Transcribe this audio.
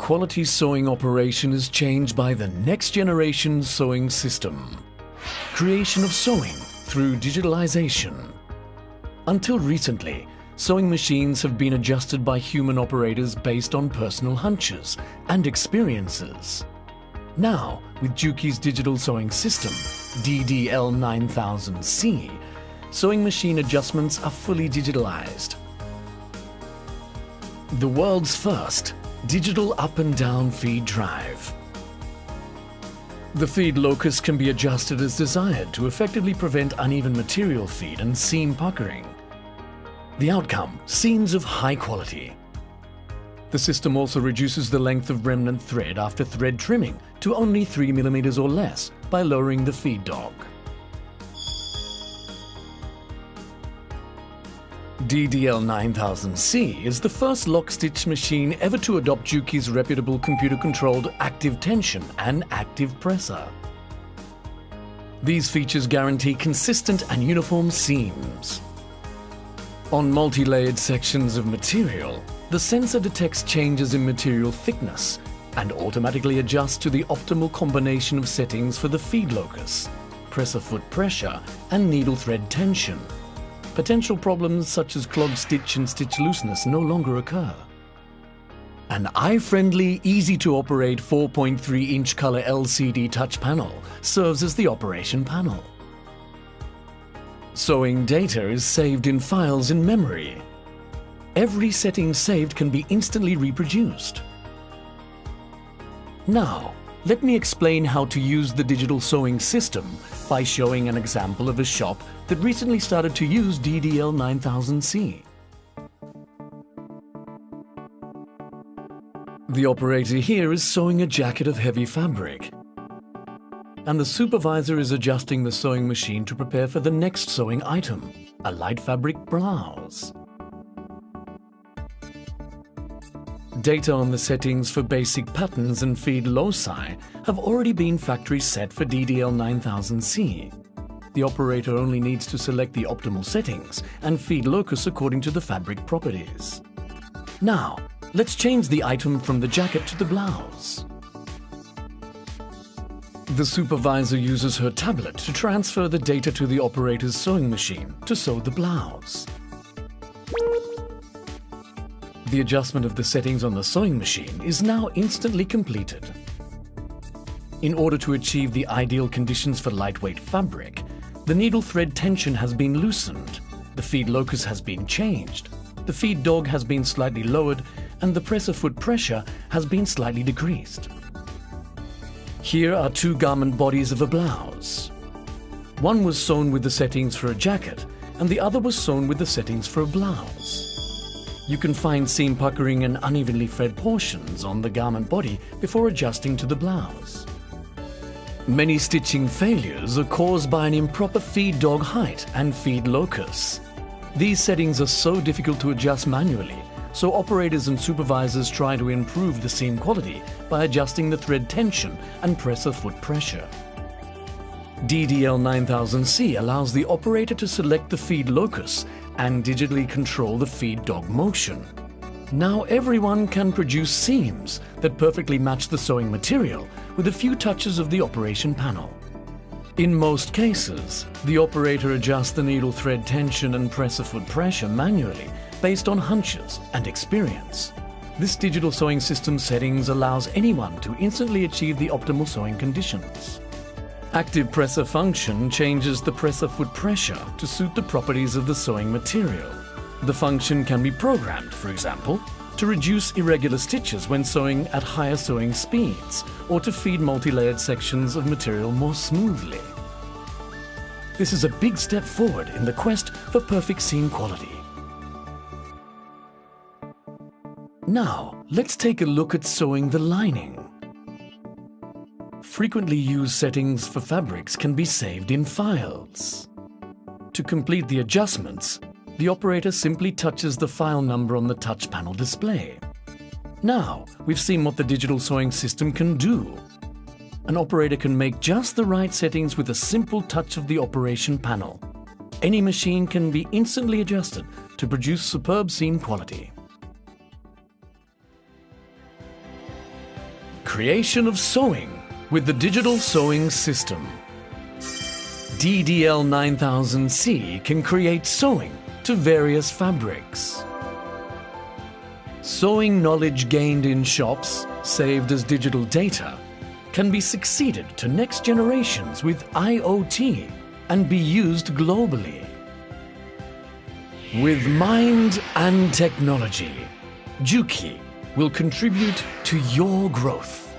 quality sewing operation is changed by the next generation sewing system. Creation of sewing through digitalization. Until recently, sewing machines have been adjusted by human operators based on personal hunches and experiences. Now, with Juki's digital sewing system, DDL9000C, sewing machine adjustments are fully digitalized. The world's first digital up and down feed drive. The feed locus can be adjusted as desired to effectively prevent uneven material feed and seam puckering. The outcome, seams of high quality. The system also reduces the length of remnant thread after thread trimming to only 3 mm or less by lowering the feed dog. DDL9000C is the first lock-stitch machine ever to adopt Juki's reputable computer-controlled active tension and active presser. These features guarantee consistent and uniform seams. On multi-layered sections of material, the sensor detects changes in material thickness and automatically adjusts to the optimal combination of settings for the feed locus, presser foot pressure, and needle thread tension. Potential problems such as clogged stitch and stitch looseness no longer occur. An eye-friendly, easy-to-operate 4.3-inch color LCD touch panel serves as the operation panel. Sewing data is saved in files in memory. Every setting saved can be instantly reproduced. Now, let me explain how to use the digital sewing system by showing an example of a shop that recently started to use DDL9000C. The operator here is sewing a jacket of heavy fabric, and the supervisor is adjusting the sewing machine to prepare for the next sewing item, a light fabric blouse. Data on the settings for basic patterns and feed loci have already been factory set for DDL9000C. The operator only needs to select the optimal settings and feed locus according to the fabric properties. Now, let's change the item from the jacket to the blouse. The supervisor uses her tablet to transfer the data to the operator's sewing machine to sew the blouse. The adjustment of the settings on the sewing machine is now instantly completed. In order to achieve the ideal conditions for lightweight fabric, the needle thread tension has been loosened, the feed locus has been changed, the feed dog has been slightly lowered, and the presser foot pressure has been slightly decreased. Here are two garment bodies of a blouse. One was sewn with the settings for a jacket, and the other was sewn with the settings for a blouse. You can find seam puckering and unevenly fed portions on the garment body before adjusting to the blouse. Many stitching failures are caused by an improper feed dog height and feed locus. These settings are so difficult to adjust manually, so operators and supervisors try to improve the seam quality by adjusting the thread tension and presser foot pressure. DDL9000C allows the operator to select the feed locus and digitally control the feed dog motion. Now everyone can produce seams that perfectly match the sewing material with a few touches of the operation panel. In most cases, the operator adjusts the needle thread tension and presser foot pressure manually based on hunches and experience. This digital sewing system settings allows anyone to instantly achieve the optimal sewing conditions. Active presser function changes the presser foot pressure to suit the properties of the sewing material. The function can be programmed, for example, to reduce irregular stitches when sewing at higher sewing speeds or to feed multi-layered sections of material more smoothly. This is a big step forward in the quest for perfect seam quality. Now, let's take a look at sewing the lining. Frequently used settings for fabrics can be saved in files. To complete the adjustments, the operator simply touches the file number on the touch panel display. Now, we've seen what the digital sewing system can do. An operator can make just the right settings with a simple touch of the operation panel. Any machine can be instantly adjusted to produce superb seam quality. creation of sewing with the digital sewing system. DDL9000C can create sewing to various fabrics. Sewing knowledge gained in shops, saved as digital data, can be succeeded to next generations with IoT and be used globally. With mind and technology, Juki will contribute to your growth.